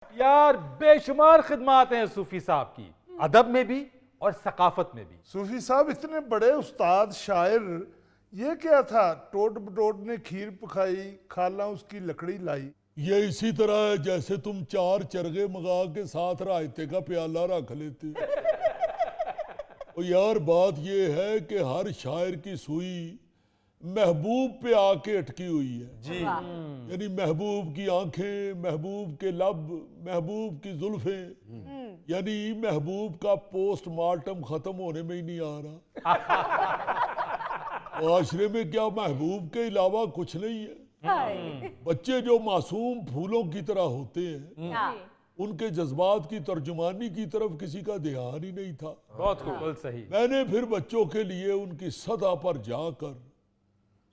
यार बेशुमार खिदमात हैं सूफी साहब की, अदब में भी और सकाफत में भी। सूफी साहब इतने बड़े उस्ताद शायर, ये क्या था? टोट बटोट ने खीर पकाई, खाला उसकी लकड़ी लाई। ये इसी तरह है जैसे तुम 4 चरगे मंगा के साथ रायते का प्याला रख लेते। और यार बात ये है कि हर शायर की सुई महबूब पे आके अटकी हुई है जी। यानी महबूब की आंखें, महबूब के लब, महबूब की जुल्फें, यानी महबूब का पोस्टमार्टम खत्म होने में ही नहीं आ रहा। माशरे में क्या महबूब के अलावा कुछ नहीं है। बच्चे जो मासूम फूलों की तरह होते हैं, उनके जज्बात की तर्जुमानी की तरफ किसी का ध्यान ही नहीं था। बहुत खूब, सही। मैंने फिर बच्चों के लिए उनकी सतह पर जाकर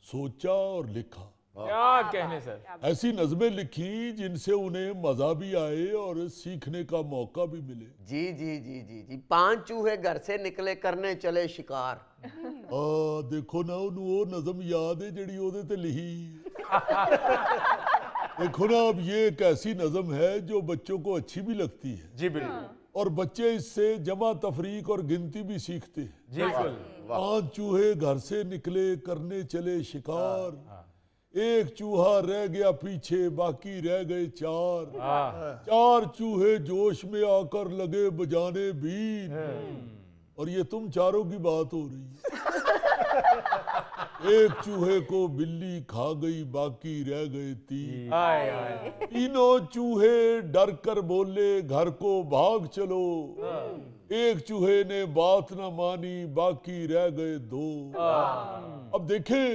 सोचा और लिखा। क्या कहने सर। ऐसी नज़में लिखी जिनसे उन्हें मजा भी आए और सीखने का मौका भी मिले। जी जी जी जी जी 5 चूहे घर से निकले करने चले शिकार। देखो ना उन्हें वो नज़म याद है जड़ी ओदे ते लिखी। देखो ना, अब ये एक ऐसी नज़म है जो बच्चों को अच्छी भी लगती है। जी बिल्कुल। और बच्चे इससे जमा तफरीक और गिनती भी सीखते हैं। जी बिल्कुल। 5 चूहे घर से निकले करने चले शिकार, एक चूहा रह गया पीछे, बाकी रह गए 4। 4 चूहे जोश में आकर लगे बजाने बीन। और ये तुम चारों की बात हो रही है। एक चूहे को बिल्ली खा गई, बाकी रह गए 3। तीनों चूहे डर कर बोले घर को भाग चलो। एक चूहे ने बात ना मानी, बाकी रह गए 2। अब देखें,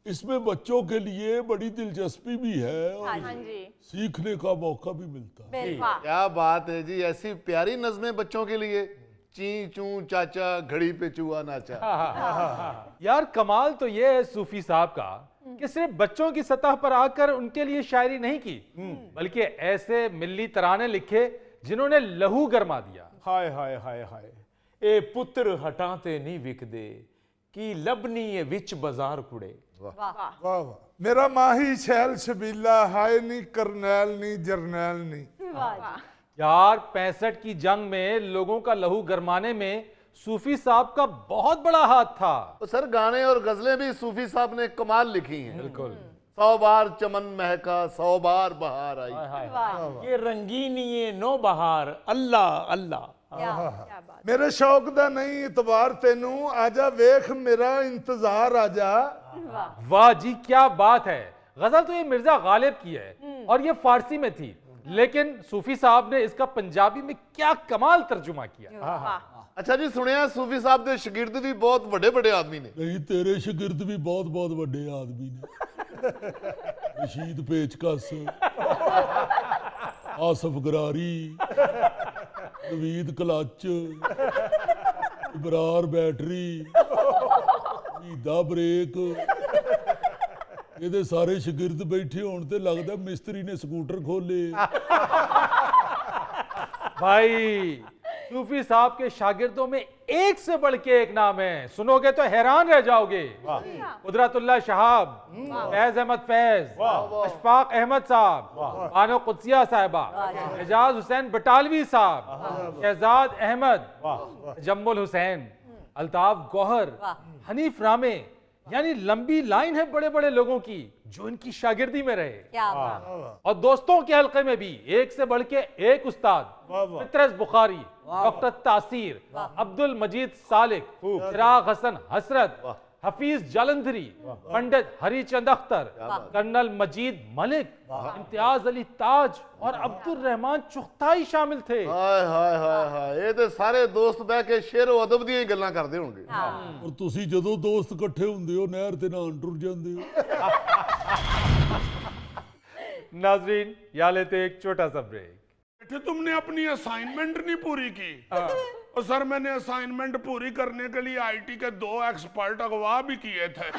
इसमें बच्चों के लिए बड़ी दिलचस्पी भी है और सीखने का मौका भी मिलता है। क्या बात है जी, ऐसी प्यारी नज़में बच्चों के लिए। ची चू चाचा घड़ी पे चूहा नाचा। यार कमाल तो ये है सूफी साहब का कि सिर्फ बच्चों की सतह पर आकर उनके लिए शायरी नहीं की, बल्कि ऐसे मिल्ली तराने लिखे जिन्होंने लहू गरमा दिया। हाय हाय हाय हाय, ए पुत्र हटाते नहीं विकदे कि लबनी ये विच बाजार कुड़े। वाह वाह। मेरा माही शैल शबीला, हाय नी करनैल नी जरनैल नी। यार 65 की जंग में लोगों का लहू गरमाने में सूफी साहब का बहुत बड़ा हाथ था। तो सर गाने और गजलें भी सूफी साहब ने कमाल लिखी हैं। बिल्कुल। 100 बार चमन महका, 100 बार बहार आई। ये रंगीनी ये नो बहार, अल्लाह अल्लाह। मेरे शौक दा नहीं इतबार तेनू, आजा वेख मेरा इंतजार आजा। वाह जी, क्या बात है। गजल तो ये मिर्जा गालिब की है और ये फारसी में थी, लेकिन सूफी साहब ने इसका पंजाबी में क्या कमाल तर्जुमा किया। अच्छा जी, सुनिया सूफी साहब के शागिर्द भी बहुत बड़े बड़े आदमी ने। नहीं, तेरे शागिर्द भी बहुत बहुत बड़े आदमी ने। रशीद पेचकस, आसफ गरारी, Naveed clutch, Ibrar battery, Eida brake, ये सारे शागिर्द बैठे होने ते लगता मिस्त्री ने स्कूटर खोले। भाई सूफी साहब के शागिर्दों में एक से बढ़ के एक नाम है, सुनोगे तो हैरान रह जाओगे। कुदरतुल्लाह शहाब, फैज अहमद फैज, अशफाक अहमद साहब, बानो कुदसिया साहिबा, एजाज हुसैन बटालवी साहब, शहजाद अहमद, जम्मुल हुसैन, अल्ताफ गौहर, हनीफ रामे, यानी लंबी लाइन है बड़े बड़े लोगों की जो इनकी शागिर्दी में रहे। और दोस्तों के हल्के में भी एक से बढ़ के एक उस्ताद, फितरत बुखारी, डॉक्टर तासीर, अब्दुल मजीद सालिक, चिराग हसन हसरत, हफीज जालंधरी, पंडित हरीचंद अख्तर, कर्नल मजीद मलिक, इम्तियाज अली ताज और अब्दुल रहमान चुगताई शामिल थे। हाय हाय हाय हाय, ये तो सारे दोस्त बह के शेर व अदब दी गल्लां करदे होणगे। और तुसी जदों दोस्त इकट्ठे हुंदे हो नहर ते नहान टुर जांदे हो। नाजरीन, यहाँ लेते एक छोटा सा ब्रेक। तुमने अपनी असाइनमेंट नहीं पूरी की। और सर मैंने असाइनमेंट पूरी करने के लिए आईटी के 2 एक्सपर्ट अगवा भी किए थे।